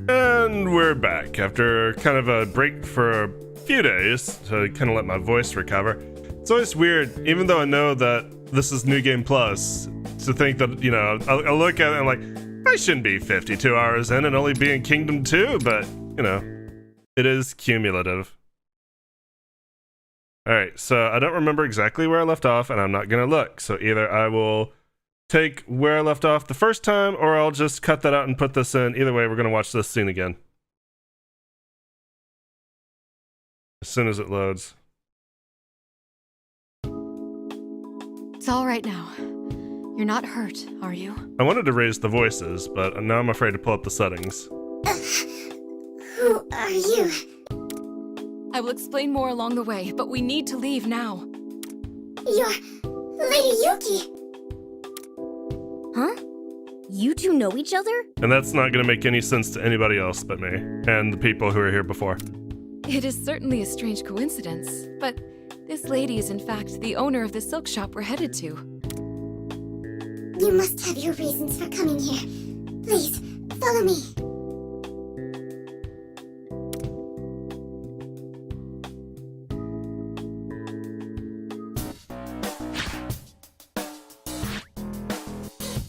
And we're back after kind of a break for a few days to kind of let my voice recover. It's always weird, even though I know that this is New Game Plus, to think that, you know, I'll look at it and I'm like, I shouldn't be 52 hours in and only be in Kingdom 2, but, you know, it is cumulative. Alright, so I don't remember exactly where I left off, and I'm not gonna look, so either I will take where I left off the first time, or I'll just cut that out and put this in. Either way, we're gonna watch this scene again. As soon as it loads. It's all right now. You're not hurt, are you? I wanted to raise the voices, but now I'm afraid to pull up the settings. Who are you? I will explain more along the way, but we need to leave now. You're Lady Yuki. Huh? You two know each other? And that's not gonna make any sense to anybody else but me, and the people who were here before. It is certainly a strange coincidence, but this lady is in fact the owner of the silk shop we're headed to. You must have your reasons for coming here. Please, follow me.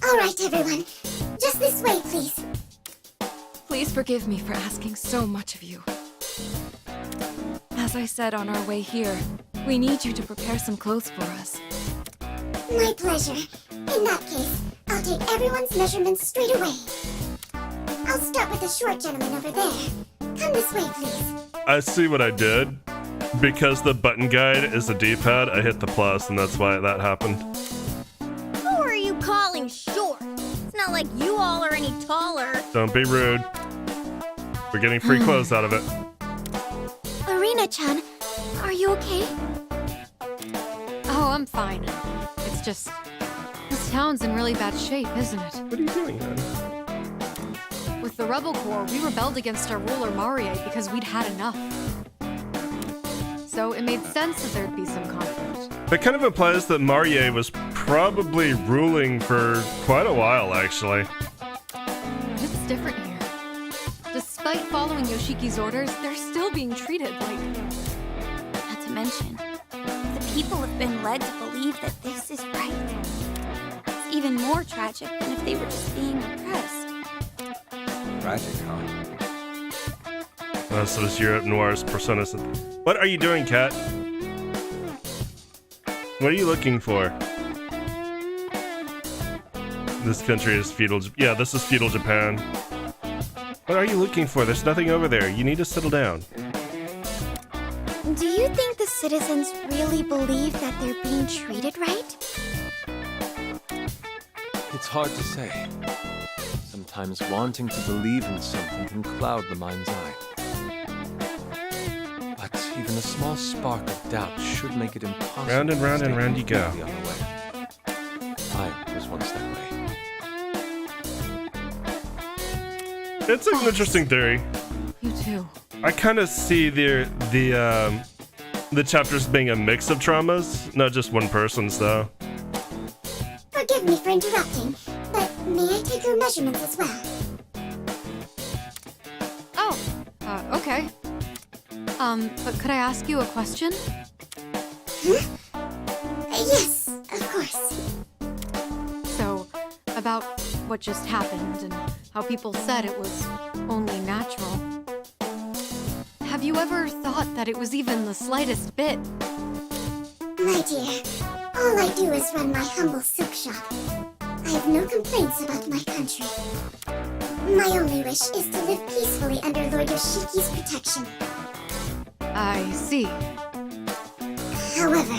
All right, everyone. Just this way, please. Please forgive me for asking so much of you. As I said on our way here, we need you to prepare some clothes for us. My pleasure. In that case, I'll take everyone's measurements straight away. I'll start with the short gentleman over there. Come this way, please. I see what I did. Because the button guide is a D-pad, I hit the plus, and that's why that happened. Who are you calling short? It's not like you all are any taller. Don't be rude. We're getting free clothes out of it. Arena-chan, are you okay? Oh, I'm fine. It's just... this town's in really bad shape, isn't it? What are you doing then? With the Rebel Corps, we rebelled against our ruler Marie because we'd had enough. So it made sense that there'd be some conflict. That kind of implies that Marie was probably ruling for quite a while, actually. But it's different here. Despite following Yoshiki's orders, they're still being treated like... Not to mention, the people have been led to believe that this is right. It's even more tragic than if they were just being oppressed. Tragic, huh? So this Europe Noir's persona. What are you doing, Kat? What are you looking for? This country is feudal. Yeah, this is feudal Japan. What are you looking for? There's nothing over there. You need to settle down. Do you think the citizens really believe that they're being treated right? It's hard to say. Sometimes wanting to believe in something can cloud the mind's eye. But even a small spark of doubt should make it impossible. Round and round and round you go. The other way. I was once that way. It's an interesting theory. You too. I kind of see the chapters being a mix of traumas, not just one person's though. Forgive me for interrupting, but may I take your measurements as well? Oh, okay. But could I ask you a question? Huh? Yes, of course. So, about what just happened and how people said it was only natural. Have you ever thought that it was even the slightest bit? My dear, all I do is run my humble silk shop. I have no complaints about my country. My only wish is to live peacefully under Lord Yoshiki's protection. I see. However,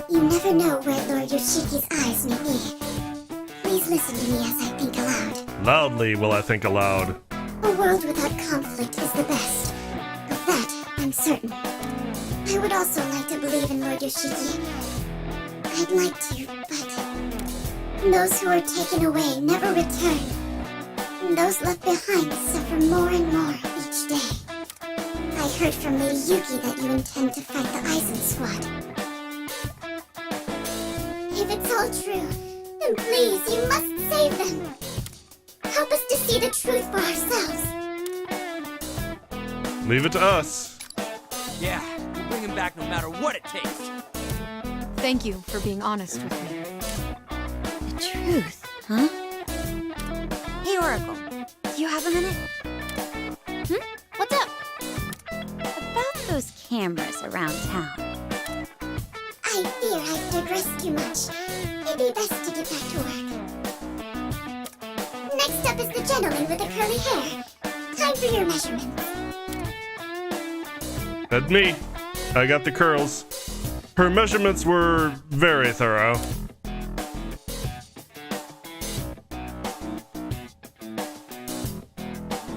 you never know where Lord Yoshiki's eyes may be. Please listen to me as I think aloud. Loudly will I think aloud. A world without conflict is the best. Of that, I'm certain. I would also like to believe in Lord Yoshiki. I'd like to, but those who are taken away never return. And those left behind suffer more and more each day. I heard from Lady Yuki that you intend to fight the Aizen squad. If it's all true, then please, you must save them. Help truth for ourselves. Leave it to us. Yeah, we'll bring him back no matter what it takes. Thank you for being honest with me. The truth, huh? Hey, Oracle, do you have a minute? What's up? About those cameras around town. I fear I've digressed too much. It'd be best to get back to work. Next up is the gentleman with the curly hair. Time for your measurements. That's me. I got the curls. Her measurements were very thorough.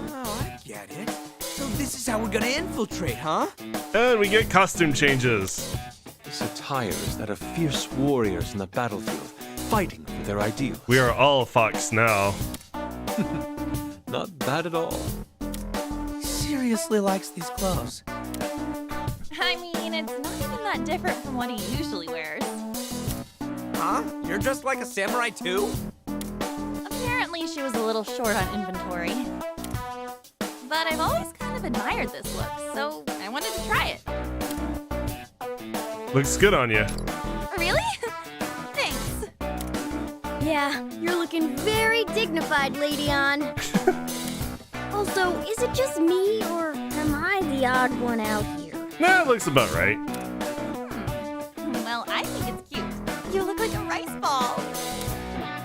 Oh, I get it. So this is how we're gonna infiltrate, huh? And we get costume changes. This attire is that of fierce warriors in the battlefield, fighting for their ideals. We are all Fox now. Not bad at all. He seriously likes these clothes. I mean, it's not even that different from what he usually wears. Huh? You're dressed like a samurai too? Apparently, she was a little short on inventory. But I've always kind of admired this look, so I wanted to try it. Looks good on you. Really? Thanks. Yeah, you're looking very dignified, Lady On. Also, is it just me, or am I the odd one out here? Nah, it looks about right. Well, I think it's cute. You look like a rice ball.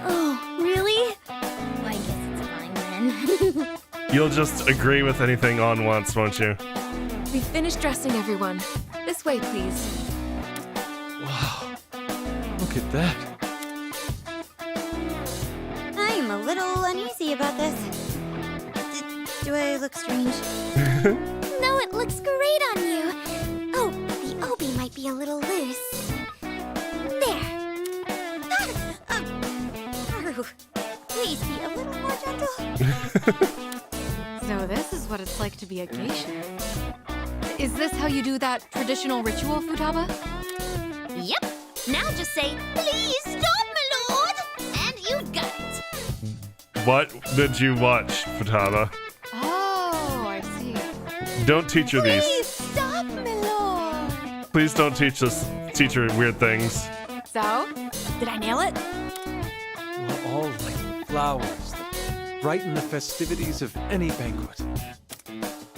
Oh, really? I guess it's fine then. You'll just agree with anything On wants, won't you? We finished dressing everyone. This way, please. Wow. Look at that. I'm a little uneasy about this. Do I look strange? No, it looks great on you. Oh, the obi might be a little loose. There. Please be a little more gentle. So this is what it's like to be a geisha. Is this how you do that traditional ritual, Futaba? Yep. Now just say, please stop, my lord! And you've got it. What did you watch, Futaba? Oh, I see. Don't teach her Please these. stop, my lord. Please don't teach her weird things. So, did I nail it? You are all like flowers that brighten the festivities of any banquet.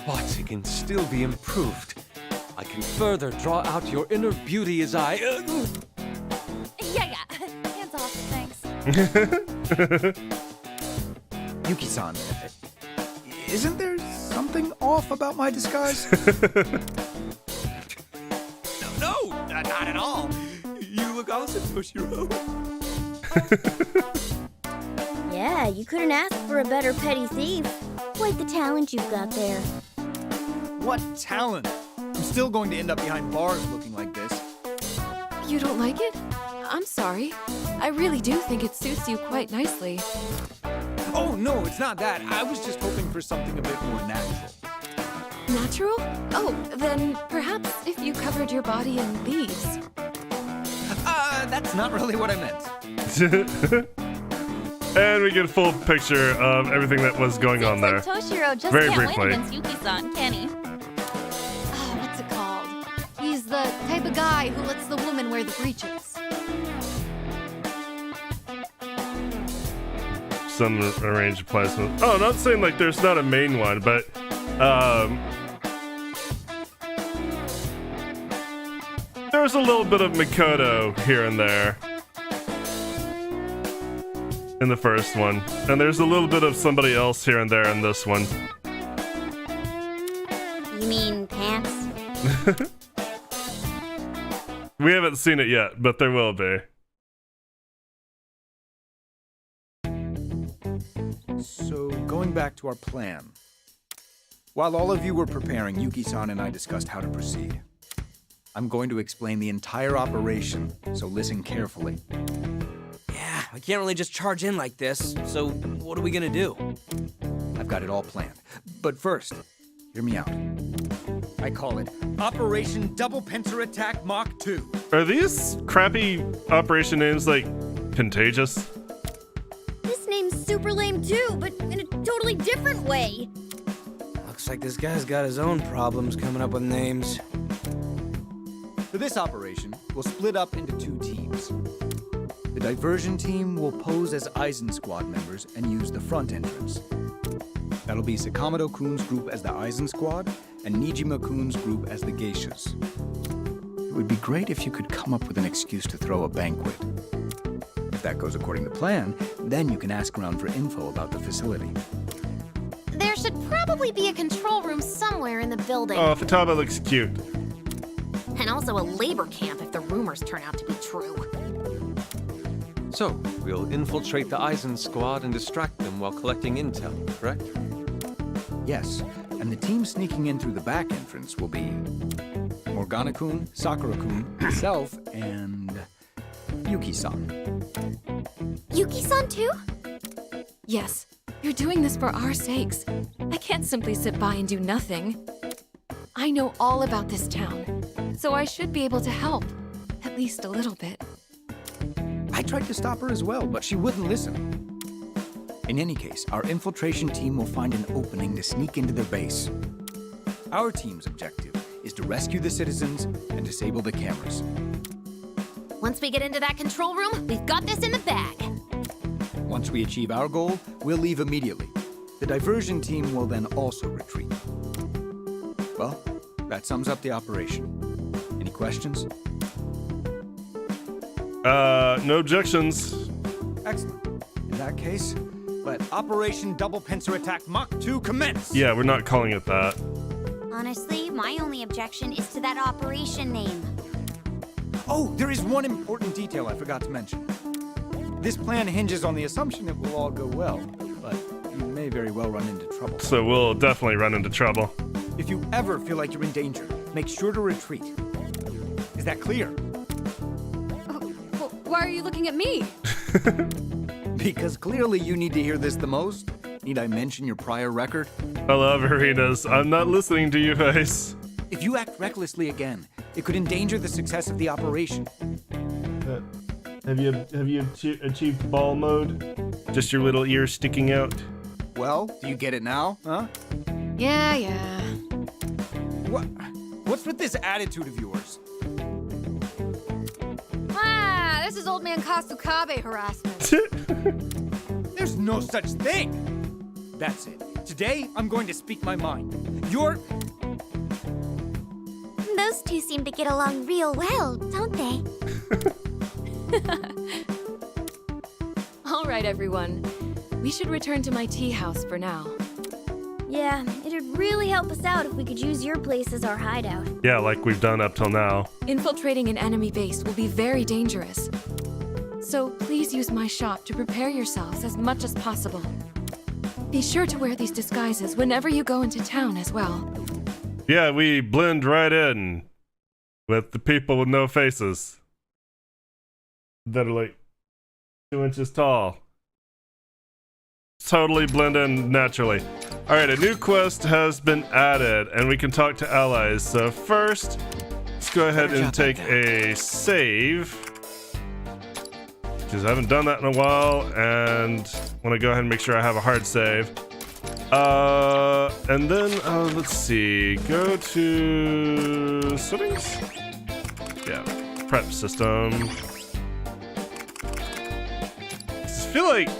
But it can still be improved. I can further draw out your inner beauty as I... Yeah. Hands off, thanks. Yuki-san, isn't there something off about my disguise? No, not at all. You look awesome, Toshiro. Yeah, you couldn't ask for a better petty thief. Quite the talent you've got there. What talent? I'm still going to end up behind bars looking like this. You don't like it? I'm sorry. I really do think it suits you quite nicely. Oh, no, it's not that. I was just hoping for something a bit more natural. Natural? Oh, then perhaps if you covered your body in these. That's not really what I meant. And we get a full picture of everything that was going on there. Seems like Toshiro just Very can't briefly. win against Yuki-san, can he? What's it called? He's the type of guy who lets the woman wear the breeches. Some arranged placement. Oh, not saying like there's not a main one, but there's a little bit of Mikoto here and there in the first one, and there's a little bit of somebody else here and there in this one. You mean pants? We haven't seen it yet, but there will be. So, going back to our plan. While all of you were preparing, Yuki-san and I discussed how to proceed. I'm going to explain the entire operation, so listen carefully. Yeah, I can't really just charge in like this. So what are we gonna do? I've got it all planned. But first, hear me out. I call it Operation Double Pincer Attack Mach 2. Are these crappy operation names like Contagious? This name's super lame too, but in a totally different way. Looks like this guy's got his own problems coming up with names. For this operation, we'll split up into 2 teams. The diversion team will pose as Eisen Squad members and use the front entrance. That'll be Sakamoto-kun's group as the Eisen Squad, and Nijima-kun's group as the Geishas. It would be great if you could come up with an excuse to throw a banquet. If that goes according to plan, then you can ask around for info about the facility. There should probably be a control room somewhere in the building. Oh, Futaba looks cute. And also a labor camp if the rumors turn out to be true. So, we'll infiltrate the Eisen Squad and distract them while collecting intel, correct? Yes, and the team sneaking in through the back entrance will be Morgana-kun, Sakura-kun, myself, and Yuki-san. Yuki-san too? Yes, you're doing this for our sakes. I can't simply sit by and do nothing. I know all about this town, so I should be able to help, at least a little bit. I tried to stop her as well, but she wouldn't listen. In any case, our infiltration team will find an opening to sneak into their base. Our team's objective is to rescue the citizens and disable the cameras. Once we get into that control room, we've got this in the bag. Once we achieve our goal, we'll leave immediately. The diversion team will then also retreat. Well, that sums up the operation. Any questions? No objections. Excellent. In that case, let Operation Double Pincer Attack Mach 2 commence! Yeah, we're not calling it that. Honestly, my only objection is to that operation name. Oh, there is one important detail I forgot to mention. This plan hinges on the assumption it will all go well, but you may very well run into trouble. So we'll definitely run into trouble. If you ever feel like you're in danger, make sure to retreat. Is that clear? Why are you looking at me? Because clearly you need to hear this the most. Need I mention your prior record? I love arenas. I'm not listening to you, Face. If you act recklessly again, it could endanger the success of the operation. Have you achieved ball mode? Just your little ear sticking out? Well, do you get it now, huh? Yeah. What's with this attitude of yours? This is old man Kasukabe harassment. There's no such thing! That's it. Today, I'm going to speak my mind. Those two seem to get along real well, don't they? All right, everyone. We should return to my tea house for now. Yeah, it'd really help us out if we could use your place as our hideout. Yeah, like we've done up till now. Infiltrating an enemy base will be very dangerous. So please use my shop to prepare yourselves as much as possible. Be sure to wear these disguises whenever you go into town as well. Yeah, we blend right in with the people with no faces that are like 2 inches tall. Totally blend in naturally. All right, a new quest has been added and we can talk to allies. So first, let's go ahead and take a save, because I haven't done that in a while and want to go ahead and make sure I have a hard save. And then let's see, go to settings. Yeah, prep system. I feel like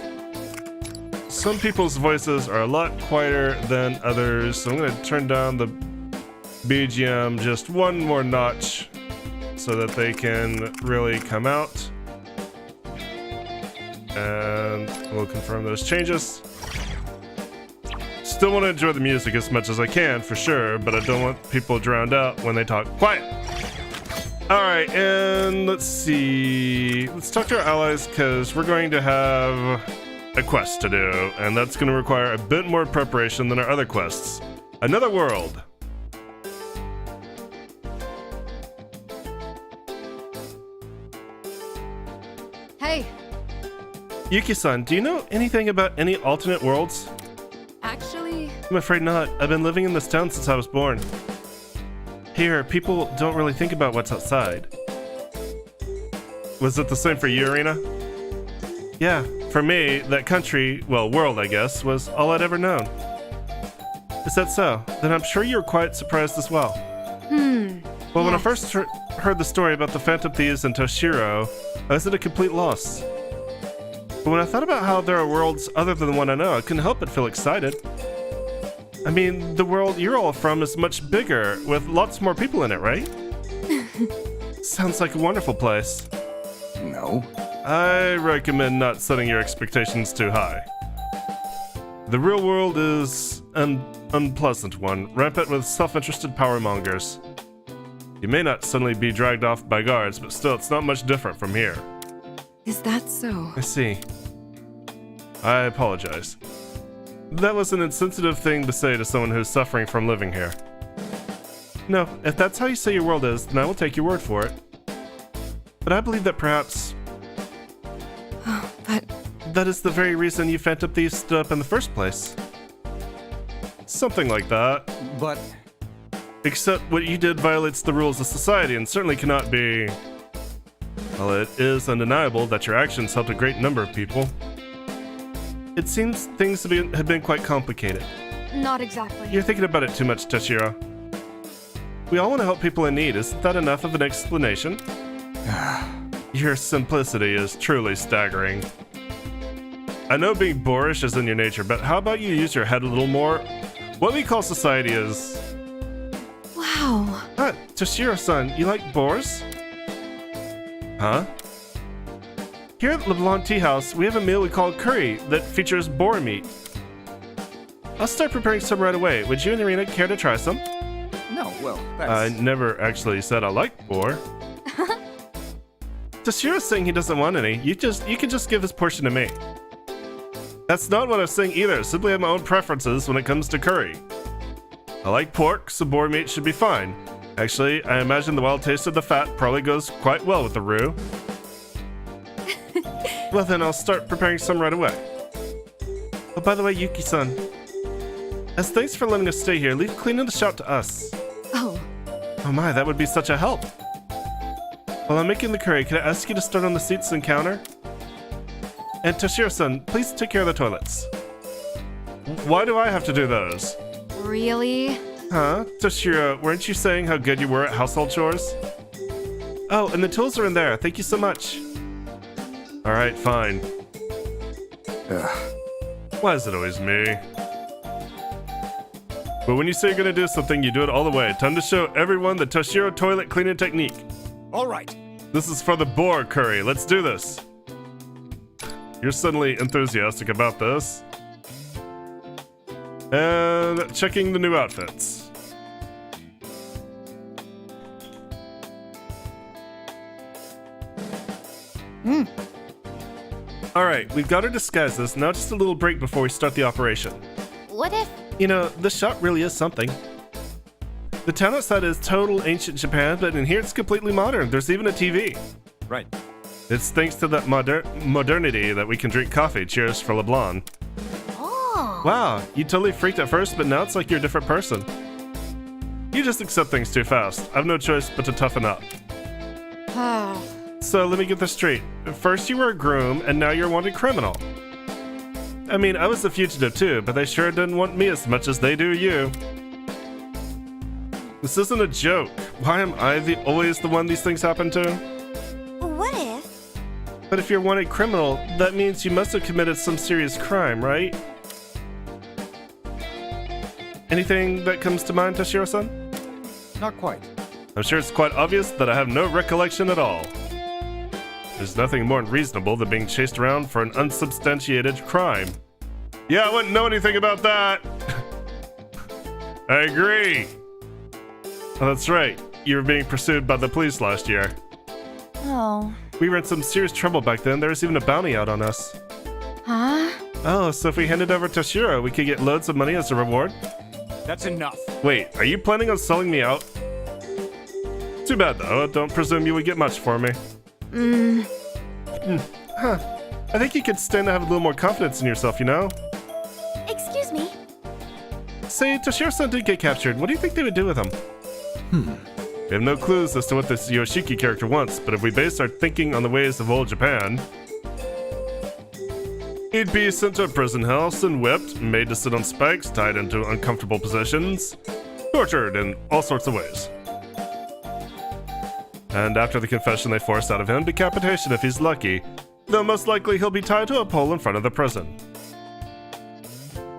some people's voices are a lot quieter than others, so I'm gonna turn down the BGM just one more notch so that they can really come out. And we'll confirm those changes. Still want to enjoy the music as much as I can, for sure, but I don't want people drowned out when they talk quiet. Alright, and let's see. Let's talk to our allies, because we're going to have a quest to do, and that's going to require a bit more preparation than our other quests. Another world. Hey, Yuki-san, do you know anything about any alternate worlds? Actually, I'm afraid not. I've been living in this town since I was born. Here, people don't really think about what's outside. Was it the same for you, Irina? Yeah, For me, that country, well, world, I guess, was all I'd ever known. Is that so? Then I'm sure you were quite surprised as well. Well, when I first heard the story about the Phantom Thieves and Toshiro, I was at a complete loss. But when I thought about how there are worlds other than the one I know, I couldn't help but feel excited. I mean, the world you're all from is much bigger, with lots more people in it, right? Sounds like a wonderful place. No. I recommend not setting your expectations too high. The real world is an unpleasant one, rampant with self-interested power mongers. You may not suddenly be dragged off by guards, but still, it's not much different from here. Is that so? I see. I apologize. That was an insensitive thing to say to someone who's suffering from living here. No, if that's how you say your world is, then I will take your word for it. But I believe that perhaps... But that is the very reason you Phantom Thieves stood up in the first place. Something like that. But Except what you did violates the rules of society and certainly cannot be... Well, it is undeniable that your actions helped a great number of people. It seems things have been quite complicated. Not exactly. You're thinking about it too much, Toshiro. We all want to help people in need. Isn't that enough of an explanation? Your simplicity is truly staggering. I know being boorish is in your nature, but how about you use your head a little more? What we call society is... wow. Toshiro-san, you like boars? Huh? Here at LeBlanc Tea House, we have a meal we call curry that features boar meat. I'll start preparing some right away. Would you and Irina care to try some? no, well, that's... I never actually said I like boar. Toshiro's saying he doesn't want any. You can just give his portion to me. That's not what I was saying either. Simply have my own preferences when it comes to curry. I like pork, so boar meat should be fine. Actually, I imagine the wild taste of the fat probably goes quite well with the roux. Well then, I'll start preparing some right away. Oh, by the way, Yuki-san. As thanks for letting us stay here, leave cleaning the shop to us. Oh, Oh my, that would be such a help. While I'm making the curry, can I ask you to start on the seats and counter? And Toshiro-san, please take care of the toilets. Why do I have to do those? Really? Huh? Toshiro, weren't you saying how good you were at household chores? Oh, and the tools are in there. Thank you so much. Alright, fine. Why is it always me? But when you say you're gonna do something, you do it all the way. Time to show everyone the Toshiro toilet cleaning technique. All right. This is for the boar curry. Let's do this. You're suddenly enthusiastic about this. And checking the new outfits. Alright, we've got our disguises. Now just a little break before we start the operation. What if... You know, this shop really is something. The town outside is total ancient Japan, but in here it's completely modern. There's even a TV. Right. It's thanks to that modernity that we can drink coffee. Cheers for LeBlanc. Oh. Wow, you totally freaked at first, but now it's like you're a different person. You just accept things too fast. I've no choice but to toughen up. So let me get this straight. First you were a groom, and now you're a wanted criminal. I mean, I was a fugitive too, but they sure didn't want me as much as they do you. This isn't a joke. Why am I always the one these things happen to? What if? But if you're a wanted criminal, that means you must have committed some serious crime, right? Anything that comes to mind, Toshiro-san? Not quite. I'm sure it's quite obvious that I have no recollection at all. There's nothing more unreasonable than being chased around for an unsubstantiated crime. Yeah, I wouldn't know anything about that. I agree. Oh, that's right. You were being pursued by the police last year. Oh. We were in some serious trouble back then. There was even a bounty out on us. huh? Oh, so if we handed over Toshiro, we could get loads of money as a reward? That's enough. Wait, are you planning on selling me out? Too bad though. I don't presume you would get much for me. Huh. I think you could stand to have a little more confidence in yourself, you know? Excuse me. Say, Toshiro-san did get captured. What do you think they would do with him? We have no clues as to what this Yoshiki character wants, but if we base our thinking on the ways of old Japan... He'd be sent to a prison house and whipped, made to sit on spikes, tied into uncomfortable positions, tortured in all sorts of ways. And after the confession they forced out of him, decapitation if he's lucky, though most likely he'll be tied to a pole in front of the prison.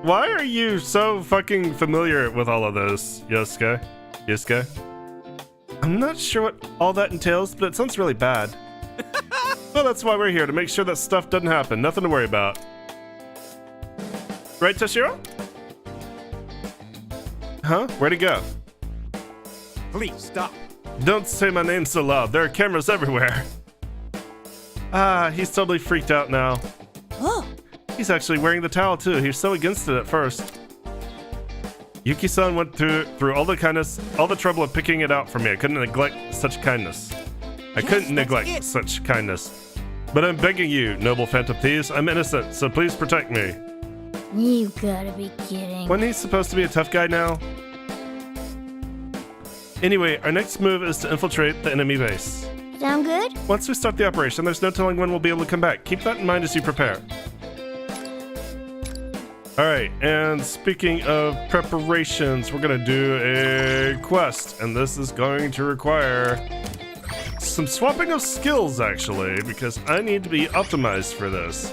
Why are you so fucking familiar with all of this, Yusuke? I'm not sure what all that entails, but it sounds really bad. Well, that's why we're here, to make sure that stuff doesn't happen. Nothing to worry about. Right, Toshiro? Huh? Where'd he go? Please, stop. Don't say my name so loud. There are cameras everywhere. Ah, he's totally freaked out now. Oh, He's actually wearing the towel, too. He was so against it at first. Yuki-san went through all the kindness, all the trouble of picking it out for me. I couldn't neglect such kindness. Such kindness. But I'm begging you, noble phantom thieves, I'm innocent, so please protect me. You gotta be kidding. Wasn't he supposed to be a tough guy now? Anyway, our next move is to infiltrate the enemy base. Sound good? Once we start the operation, there's no telling when we'll be able to come back. Keep that in mind as you prepare. Alright, and speaking of preparations, we're gonna do a quest, and this is going to require some swapping of skills, actually, because I need to be optimized for this.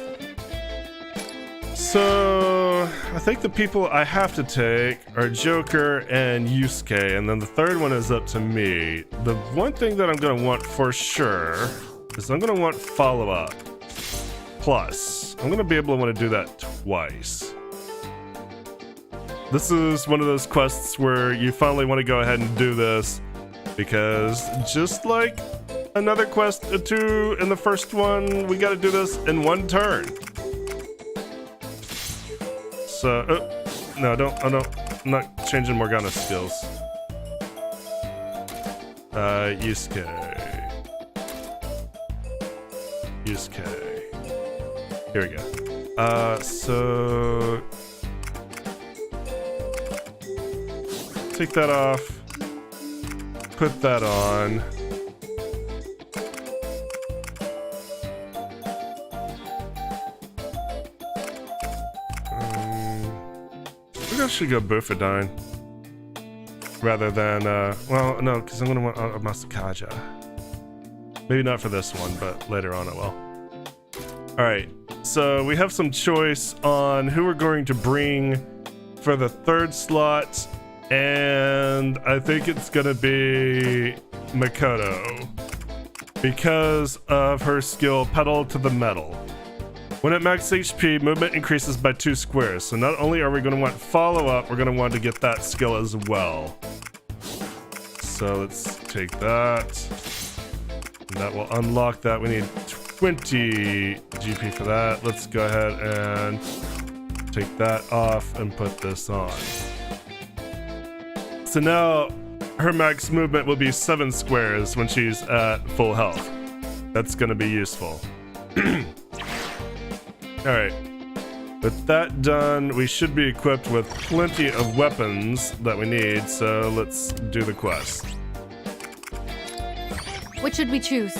So, I think the people I have to take are Joker and Yusuke, and then the third one is up to me. The one thing that I'm gonna want for sure is I'm gonna want follow-up. Plus, I'm gonna be able to want to do that twice. This is one of those quests where you finally want to go ahead and do this, because just like another quest or two in the first one, we gotta do this in one turn. So, no, I'm not changing Morgana's skills. Yusuke. Here we go. So take that off. Put that on. I should go Bufadine rather than well, no, because I'm gonna want a Masakaja. Maybe not for this one, but later on I will. Alright, so we have some choice on who we're going to bring for the third slot, and I think it's gonna be Makoto because of her skill Pedal to the Metal. When at max HP, movement increases by 2 squares, so not only are we going to want follow-up, we're going to want to get that skill as well. So let's take that. And that will unlock that. We need 20 GP for that. Let's go ahead and take that off and put this on. So now her max movement will be 7 squares when she's at full health. That's going to be useful. Alright, with that done, we should be equipped with plenty of weapons that we need, so let's do the quest. What should we choose?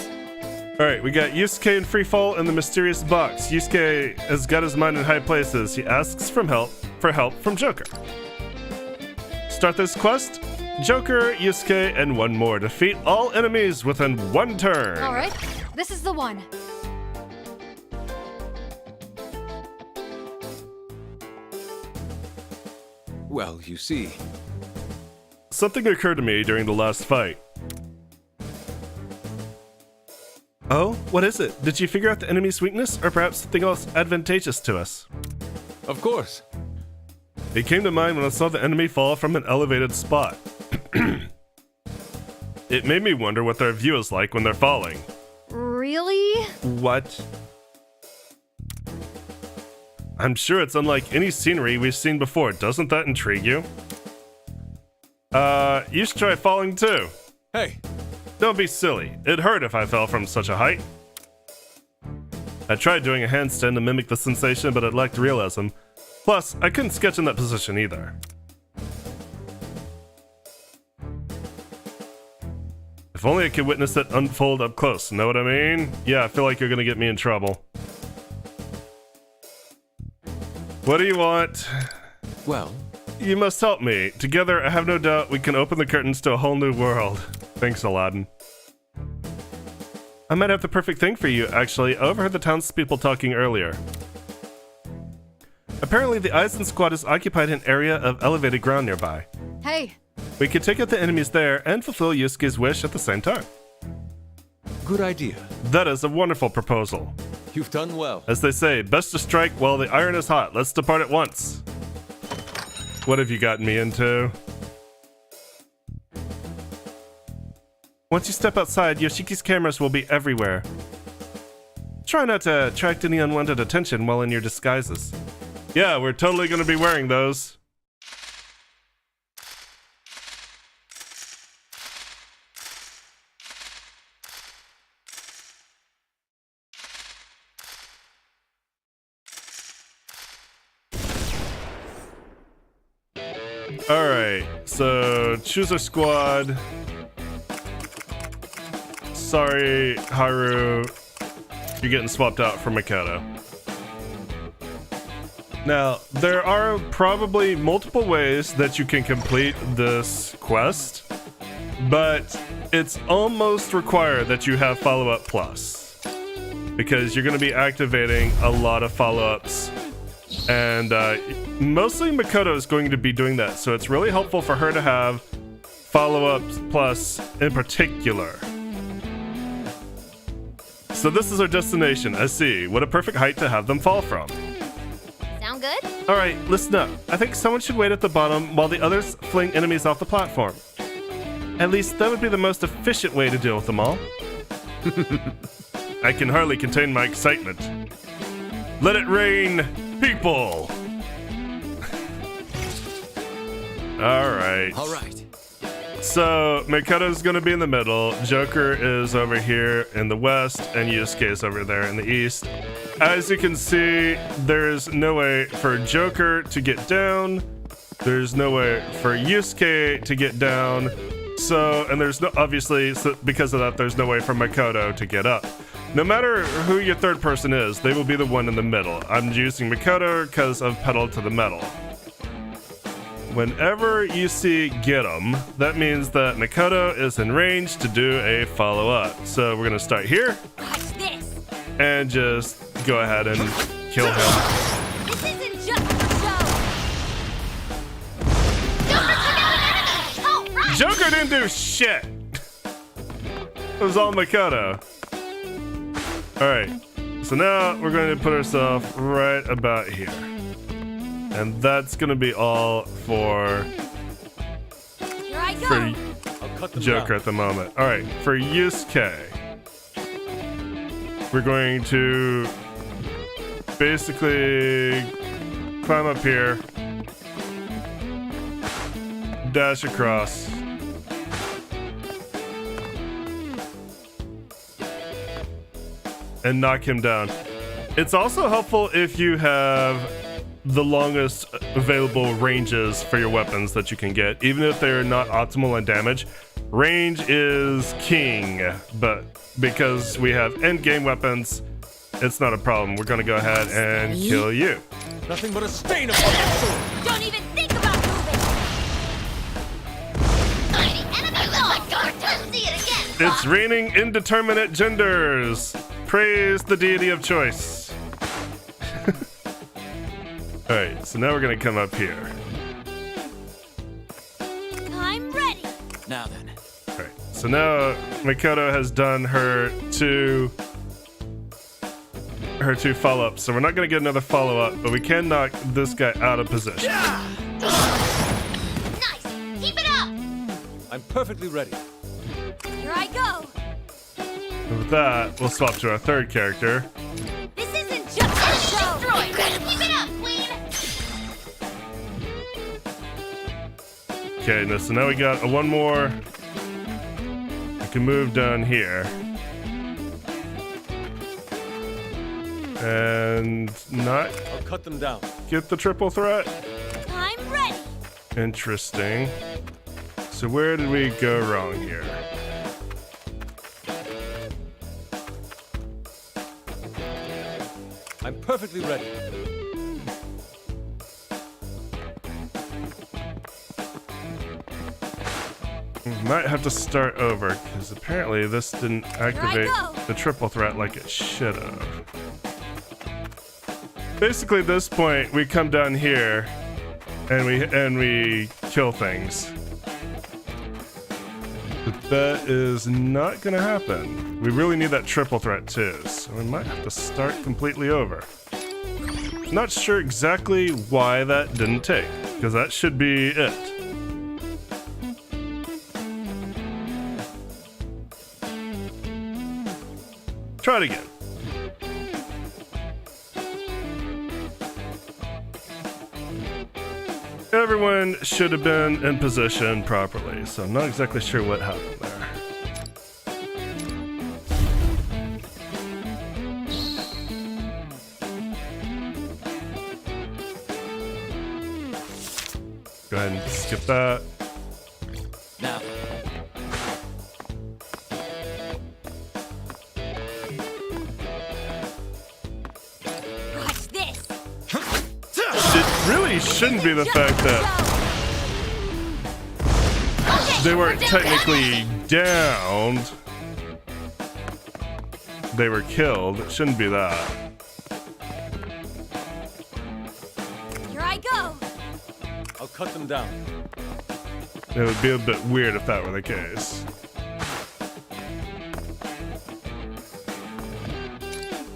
Alright, we got Yusuke in Freefall and the mysterious box. Yusuke has got his mind in high places. He asks for help from Joker. Start this quest. Joker, Yusuke, and one more. Defeat all enemies within 1 turn. Alright, this is the one. Well, you see. Something occurred to me during the last fight. Oh, what is it? Did you figure out the enemy's weakness, or perhaps something else advantageous to us? Of course. It came to mind when I saw the enemy fall from an elevated spot. It made me wonder what their view is like when they're falling. Really? What? I'm sure it's unlike any scenery we've seen before. Doesn't that intrigue you? You should try falling too. Hey, Don't be silly. It'd hurt if I fell from such a height. I tried doing a handstand to mimic the sensation, but it lacked realism. Plus, I couldn't sketch in that position either. If only I could witness it unfold up close, know what I mean? Yeah, I feel like you're gonna get me in trouble. What do you want? Well, You must help me. Together, I have no doubt we can open the curtains to a whole new world. Thanks, Aladdin. I might have the perfect thing for you, actually. I overheard the townspeople talking earlier. Apparently, the Eisen squad has occupied an area of elevated ground nearby. Hey, We could take out the enemies there and fulfill Yusuke's wish at the same time. good idea. That is a wonderful proposal. You've done well. As they say, best to strike while the iron is hot. Let's depart at once. What have you gotten me into? Once you step outside, Yoshiki's cameras will be everywhere. Try not to attract any unwanted attention while in your disguises. Yeah, we're totally going to be wearing those. Alright, so choose a squad. Sorry, Haru. You're getting swapped out for Makoto. Now, there are probably multiple ways that you can complete this quest, but it's almost required that you have follow-up plus, because you're going to be activating a lot of follow-ups, and mostly Makoto is going to be doing that, so it's really helpful for her to have follow-ups plus in particular. So this is our destination. I see. What a perfect height to have them fall from. Sound good? All right, listen up. I think someone should wait at the bottom while the others fling enemies off the platform. At least that would be the most efficient way to deal with them all. I can hardly contain my excitement. Let it rain, people! All right. All right. So, Makoto's gonna be in the middle, Joker is over here in the west, and Yusuke is over there in the east. As you can see, there's no way for Joker to get down, there's no way for Yusuke to get down, so, and there's no, obviously, so because of that, there's no way for Makoto to get up. No matter who your third person is, they will be the one in the middle. I'm using Makoto because of Pedal to the Metal. Whenever you see get 'em, that means that Makoto is in range to do a follow-up. So we're gonna start here Watch this. and just go ahead and kill him. This isn't just a show. Don't forget an enemy. All right. Joker didn't do shit! It was all Makoto. Alright, so now we're going to put ourselves right about here. And that's gonna be all for Here I go. I'll cut them Joker down. at the moment. Alright, for Yusuke, we're going to basically climb up here, dash across, and knock him down. It's also helpful if you have the longest available ranges for your weapons that you can get, even if they're not optimal in damage. Range is king, but because we have end game weapons, it's not a problem. We're gonna go ahead and kill you. Nothing but a stain upon your sword. Don't even think about moving. Tiny enemy lost. See it again. It's raining indeterminate genders. Praise the deity of choice. Alright, so now we're gonna come up here. I'm ready. Now then. Alright, so now Makoto has done her two follow-ups. So we're not gonna get another follow-up, but we can knock this guy out of position. Nice. Keep it up. I'm perfectly ready. Here I go. And with that, we'll swap to our third character. This isn't just a show. Keep it up, Queen. Okay, now, so now we got one more. We can move down here. And not I'll cut them down. get the triple threat. I'm ready. Interesting. So where did we go wrong here? I'm perfectly ready. Might have to start over, because apparently this didn't activate go. the triple threat like it should have. Basically, at this point, we come down here, and we kill things. But that is not gonna happen. We really need that triple threat too, so we might have to start completely over. Not sure exactly why that didn't take, because that should be it. Try it again. Everyone should have been in position properly, so I'm not exactly sure what happened there. Go ahead and skip that. Now, Watch this. It really shouldn't be the fact that they weren't technically downed. They were killed. It shouldn't be that. Here I go. I'll cut them down. It would be a bit weird if that were the case.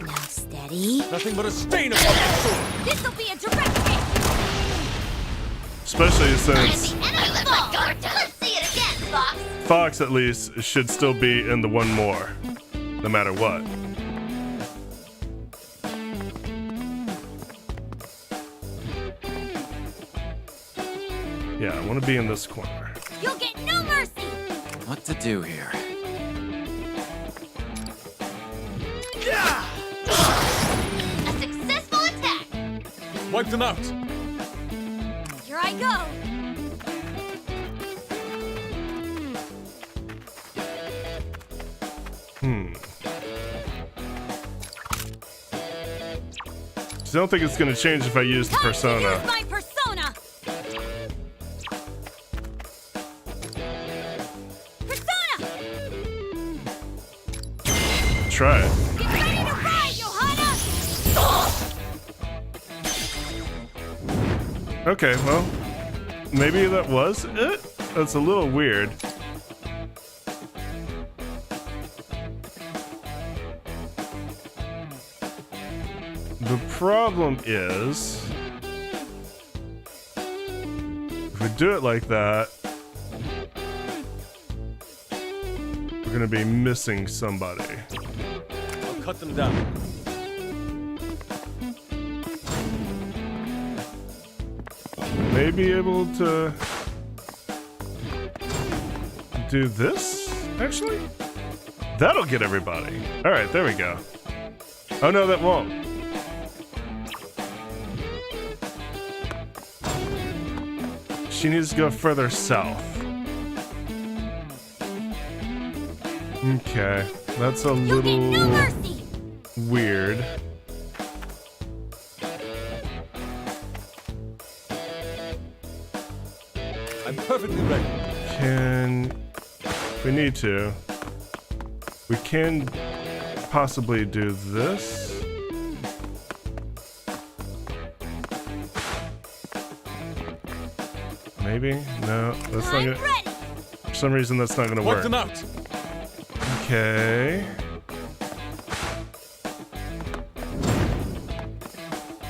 Now steady. Nothing but a stain upon my sword. This'll be a direct hit. Especially since Let's see it again, Fox. Fox at least should still be in the one more, no matter what. Yeah, I want to be in this corner. You'll get no mercy. What to do here? A successful attack. Wipe them out. Here I go. I don't think it's going to change if I use the Time to persona. use my persona. Persona. Try it. Get ready to ride, Johanna. Okay, well, maybe that was it? That's a little weird. The problem is, if we do it like that, we're gonna be missing somebody. I'll cut them down. May be able to do this, actually? That'll get everybody. All right, there we go. Oh no, that won't. She needs to go further south. Okay, that's a You'll get no little mercy. weird. I'm perfectly ready. If we need to, we can possibly do this. Maybe? No, that's not I'm gonna. ready. For some reason, that's not gonna Wipe work. them out. Okay.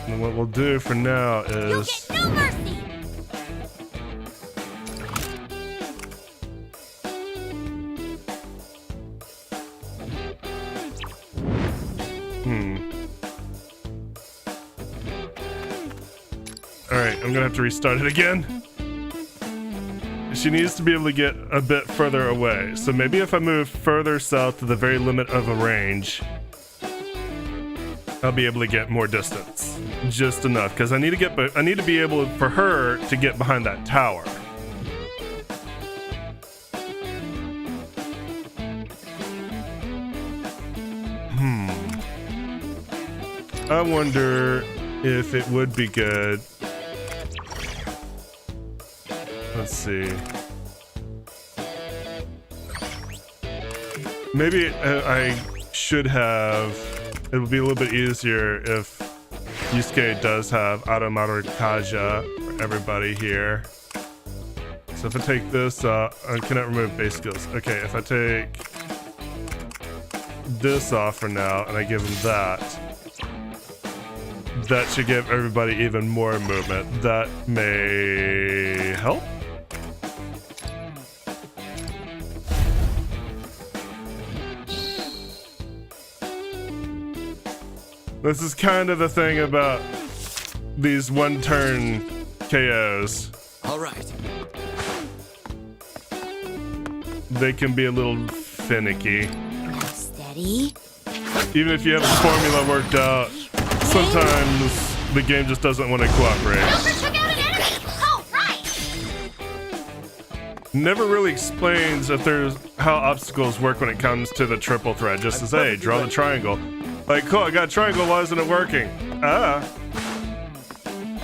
And what we'll do for now You'll is get no mercy. Alright, I'm gonna have to restart it again. She needs to be able to get a bit further away. So maybe if I move further south to the very limit of a range, I'll be able to get more distance. Just enough, because I need to be able for her to get behind that tower. I wonder if it would be good. Let's see. Maybe I should have. It would be a little bit easier if Yusuke does have Automator Kaja for everybody here. So if I take this, I cannot remove base skills. Okay, if I take this off for now and I give him that should give everybody even more movement. That may help. This is kind of the thing about these one-turn KOs. All right. They can be a little finicky. Steady. Even if you have the formula worked out, sometimes the game just doesn't want to cooperate. Took out an enemy! Oh, right! Never really explains if there's how obstacles work when it comes to the triple threat. Just says, hey, draw the triangle. Like, cool, I got a triangle, why isn't it working? Ah.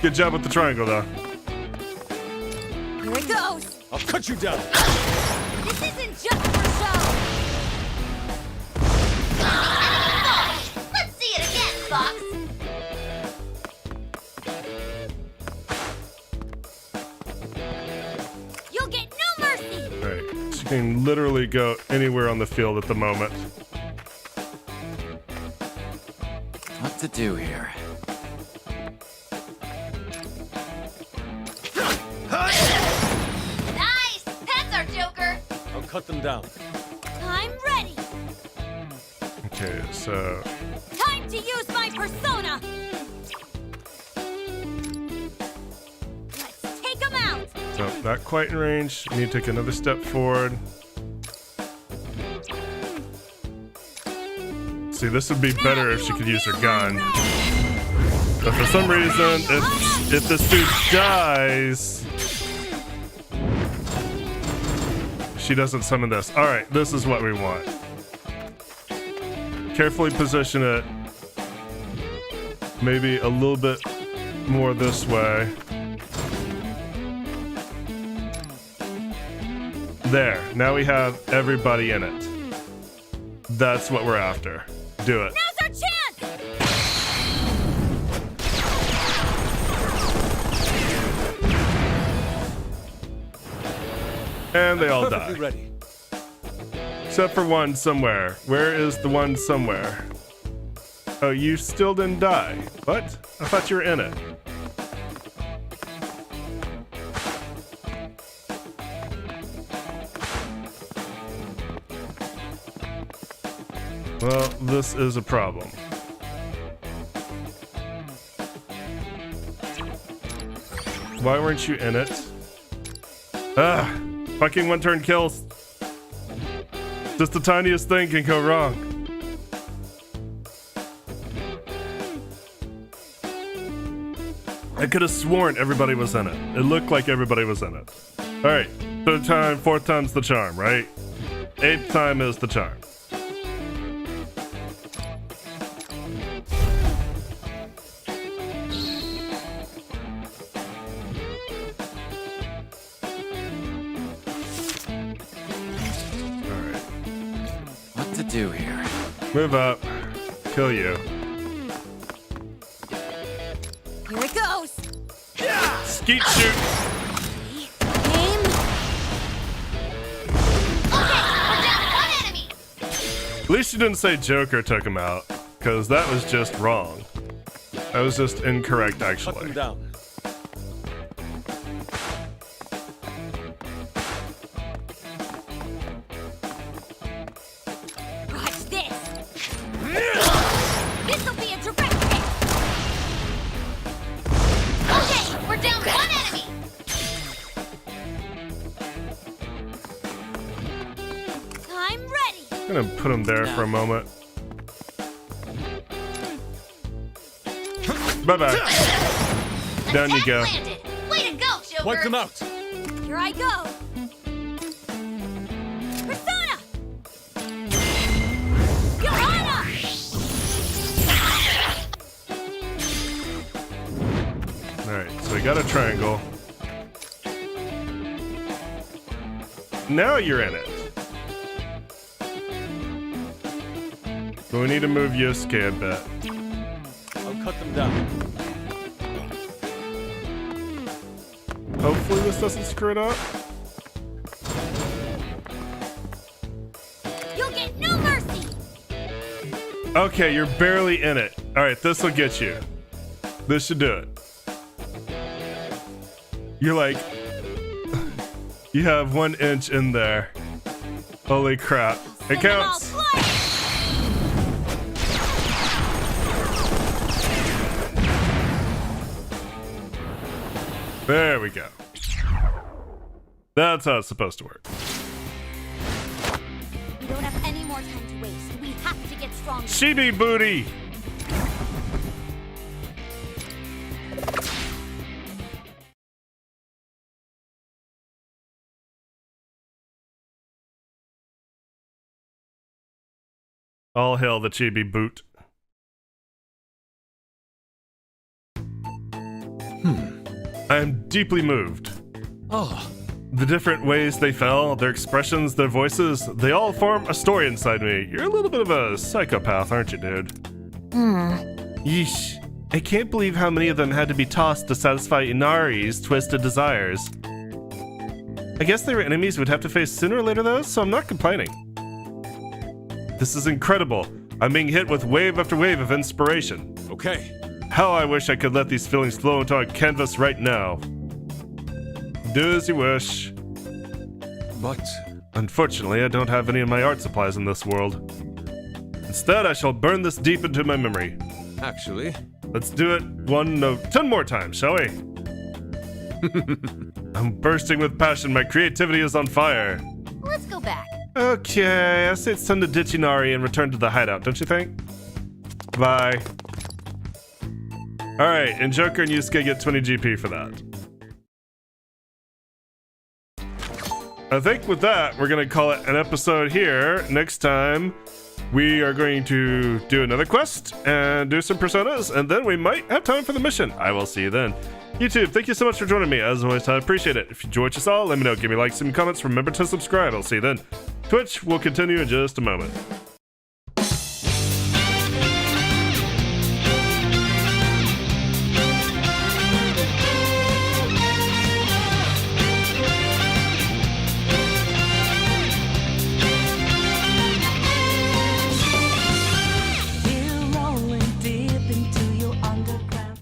Good job with the triangle, though. Here it goes. I'll cut you down. This isn't just for show. Let's see it again, Fox! You'll get no mercy. Alright, so you can literally go anywhere on the field at the moment. What to do here? Nice! That's our Joker! I'll cut them down. I'm ready. Okay, so Time to use my persona. Let's take him out. no, not quite in range. You need to take another step forward. See, this would be better if she could use her gun. But for some reason, if this dude dies, she doesn't summon this. All right, this is what we want. Carefully position it. Maybe a little bit more this way. There, now we have everybody in it. That's what we're after. Do it. Now's our chance. And they all Perfectly die. ready. Except for one somewhere. Where is the one somewhere? Oh, you still didn't die. What? I thought you were in it. Well, this is a problem. Why weren't you in it? Ah, fucking one-turn kills. Just the tiniest thing can go wrong. I could have sworn everybody was in it. It looked like everybody was in it. All right, third time, fourth time's the charm, right? Eighth time is the charm. What to do here? Move up. Kill you. Here it goes. Skeet shoot. Aim. We're down to one enemy! At least you didn't say Joker took him out, because that was just wrong. That was just incorrect, Cut actually. them down. Watch this. This'll be a direct hit. Okay, we're down to one enemy! I'm ready. I'm gonna put him there for a moment. Bye-bye. Down you Attack go. landed. Way to go, Joker! Wipe them out. Here I go. Persona. Johanna. Alright, so we got a triangle. Now you're in it. But we need to move Yosuke a bit. I'll cut them down. Hopefully this doesn't screw it up. You'll get no mercy! Okay, you're barely in it. Alright, this will get you. This should do it. You're like... You have 1 inch in there. Holy crap. It counts! There we go. That's how it's supposed to work. We don't have any more time to waste. We have to get stronger. Chibi booty! All hail the chibi boot. I am deeply moved. Oh, The different ways they fell, their expressions, their voices, they all form a story inside me. You're a little bit of a psychopath, aren't you, dude? Yeesh. I can't believe how many of them had to be tossed to satisfy Inari's twisted desires. I guess they were enemies we'd have to face sooner or later though, so I'm not complaining. This is incredible. I'm being hit with wave after wave of inspiration. okay. How I wish I could let these feelings flow into a canvas right now. Do as you wish. But Unfortunately, I don't have any of my art supplies in this world. Instead, I shall burn this deep into my memory. actually, Let's do it 10 more times, shall we? I'm bursting with passion. My creativity is on fire. Let's go back. Okay, I say it's time to ditch Inari and return to the hideout, don't you think? Bye. Alright, and Joker and Yusuke get 20 GP for that. I think with that, we're going to call it an episode here. Next time, we are going to do another quest and do some personas, and then we might have time for the mission. I will see you then. YouTube, thank you so much for joining me. As always, I appreciate it. If you enjoyed what you saw, let me know. Give me likes and comments. Remember to subscribe. I'll see you then. Twitch will continue in just a moment.